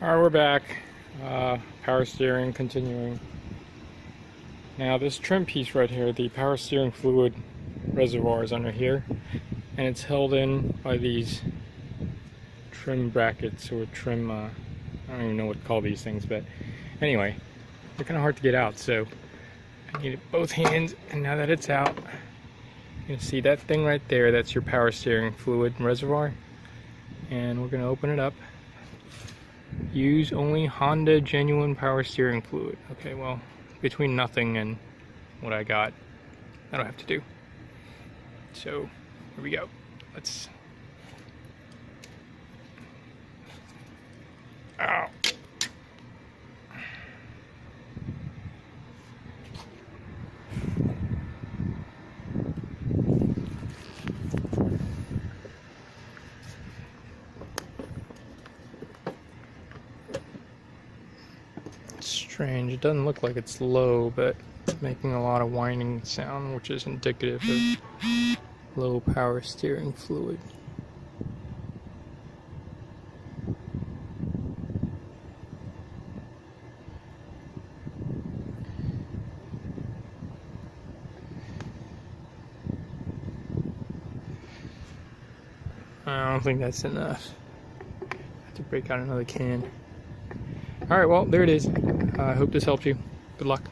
Alright, we're back. Power steering continuing. Now this trim piece right here, the power steering fluid reservoir is under here, and it's held in by these trim brackets or trim, I don't even know what to call these things, but anyway, they're kind of hard to get out, so I need both hands, and now that it's out, you can see that thing right there, that's your power steering fluid reservoir, and we're going to open it up. Use only Honda genuine power steering fluid. Okay, well, between nothing and what I got, I don't have to do. So, here we go. Let's... Ow! Strange, it doesn't look like it's low, but it's making a lot of whining sound, which is indicative of low power steering fluid. I don't think that's enough. I have to break out another can. Alright, well, there it is. I hope this helped you. Good luck.